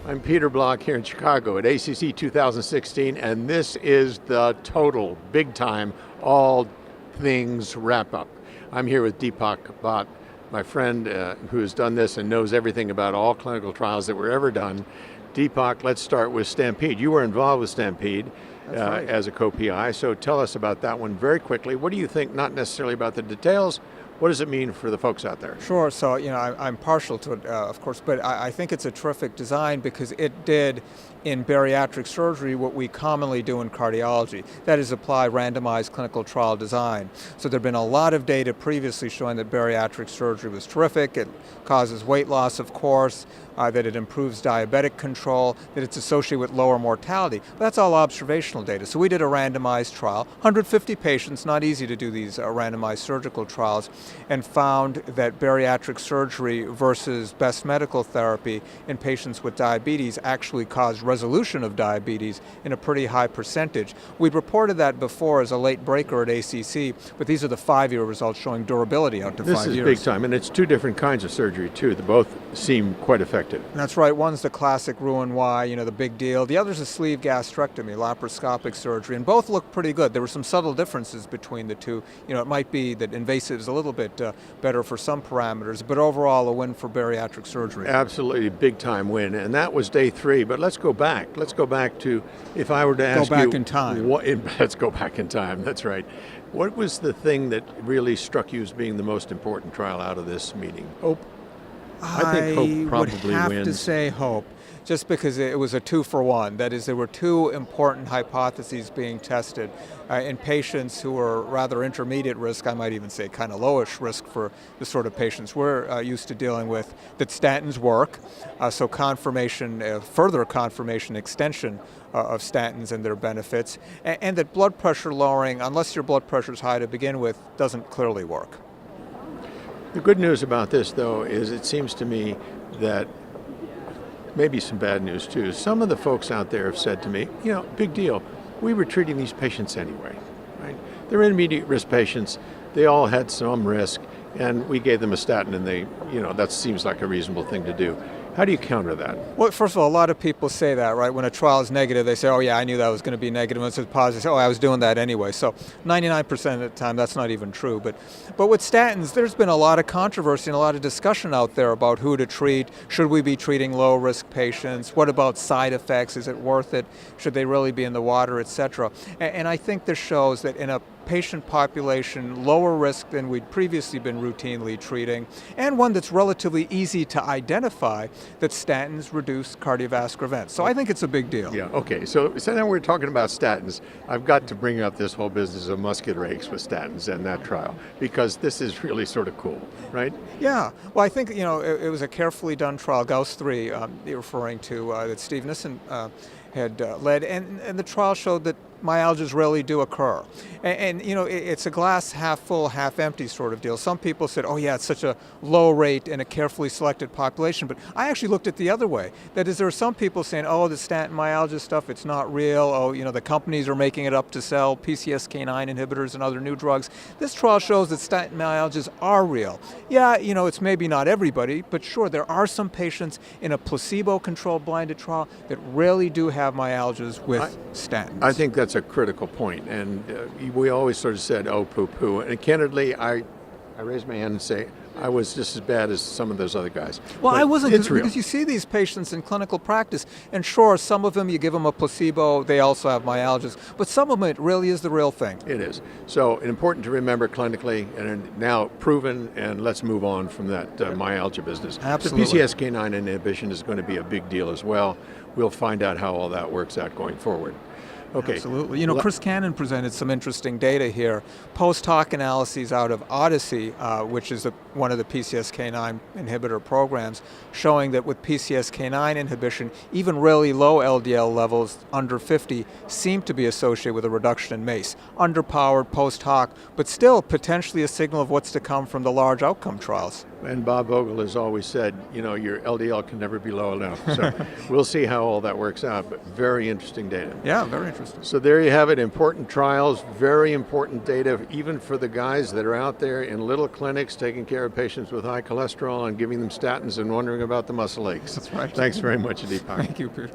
I'm Peter Block here in Chicago at ACC 2016, and this is the total, big time, all things wrap up. I'm here with Deepak Bhatt, my friend who has done this and knows everything about all clinical trials that were ever done. Deepak, let's start with Stampede. You were involved with Stampede right. as a co-PI, so tell us about that one very quickly. What do you think, not necessarily about the details, what does it mean for the folks out there? Sure. So, I'm partial to it, of course, but I think it's a terrific design because it did in bariatric surgery what we commonly do in cardiology. That is, apply randomized clinical trial design. So there have been a lot of data previously showing that bariatric surgery was terrific. It causes weight loss, of course, that it improves diabetic control, that it's associated with lower mortality. But that's all observational data. So we did a randomized trial, 150 patients, not easy to do these randomized surgical trials, and found that bariatric surgery versus best medical therapy in patients with diabetes actually caused resolution of diabetes in a pretty high percentage. We'd reported that before as a late breaker at ACC, but these are the 5-year results showing durability out to 5 years. This is big time, and it's two different kinds of surgery too. They both seem quite effective. That's right. One's the classic Roux-en-Y, the big deal. The other's a sleeve gastrectomy, laparoscopic surgery, and both look pretty good. There were some subtle differences between the two. It might be that invasive is a little bit better for some parameters, but overall a win for bariatric surgery. Absolutely, big time win, and that was day 3. But let's go back. Let's go back to, if I were to ask you, go back in time. Let's go back in time. That's right. What was the thing that really struck you as being the most important trial out of this meeting? Hope. I think hope probably would have wins. to say hope, just because it was a 2-for-1. That is, there were two important hypotheses being tested in patients who were rather intermediate risk, I might even say kind of lowish risk for the sort of patients we're used to dealing with, that statins work, so confirmation, further confirmation, extension of statins and their benefits, and that blood pressure lowering, unless your blood pressure is high to begin with, doesn't clearly work. The good news about this, though, is it seems to me that maybe some bad news, too. Some of the folks out there have said to me, big deal, we were treating these patients anyway, right? They're intermediate risk patients. They all had some risk, and we gave them a statin, and that seems like a reasonable thing to do. How do you counter that? Well, first of all, a lot of people say that, right? When a trial is negative, they say, oh yeah, I knew that was going to be negative. When it's positive, they say, oh, I was doing that anyway. So 99% of the time, that's not even true. But with statins, there's been a lot of controversy and a lot of discussion out there about who to treat. Should we be treating low-risk patients? What about side effects? Is it worth it? Should they really be in the water, et cetera? And I think this shows that in a patient population lower risk than we'd previously been routinely treating, and one that's relatively easy to identify, that statins reduce cardiovascular events. So I think it's a big deal. Yeah, okay. So now we're talking about statins. I've got to bring up this whole business of muscular aches with statins and that trial, because this is really sort of cool, right? Yeah. Well, I think, it was a carefully done trial, Gauss 3, you're referring to, that Steve Nissen had led, and the trial showed that myalgias really do occur. And it's a glass half full, half empty sort of deal. Some people said, oh yeah, it's such a low rate in a carefully selected population, but I actually looked at the other way. That is, there are some people saying, oh, the statin myalgia stuff, it's not real. Oh, the companies are making it up to sell PCSK9 inhibitors and other new drugs. This trial shows that statin myalgias are real. Yeah, it's maybe not everybody, but sure, there are some patients in a placebo-controlled blinded trial that really do have myalgias with statins. I think that's a critical point, and we always sort of said, oh, poo-poo, and candidly, I raise my hand and say, I was just as bad as some of those other guys. Well, but I wasn't, it's real. because you see these patients in clinical practice, and sure, some of them, you give them a placebo, they also have myalgias, but some of them, it really is the real thing. It is. So important to remember clinically, and now proven, and let's move on from that myalgia business. Absolutely. The PCSK9 inhibition is going to be a big deal as well. We'll find out how all that works out going forward. Okay. Absolutely. Chris Cannon presented some interesting data here. Post hoc analyses out of Odyssey, which is one of the PCSK9 inhibitor programs, showing that with PCSK9 inhibition, even really low LDL levels under 50 seem to be associated with a reduction in MACE. Underpowered post hoc, but still potentially a signal of what's to come from the large outcome trials. And Bob Vogel has always said, you know, your LDL can never be low enough. So we'll see how all that works out, but very interesting data. Yeah, very interesting. So there you have it, important trials, very important data, even for the guys that are out there in little clinics taking care of patients with high cholesterol and giving them statins and wondering about the muscle aches. That's right. Thanks very much, Deepak. Thank you, Peter.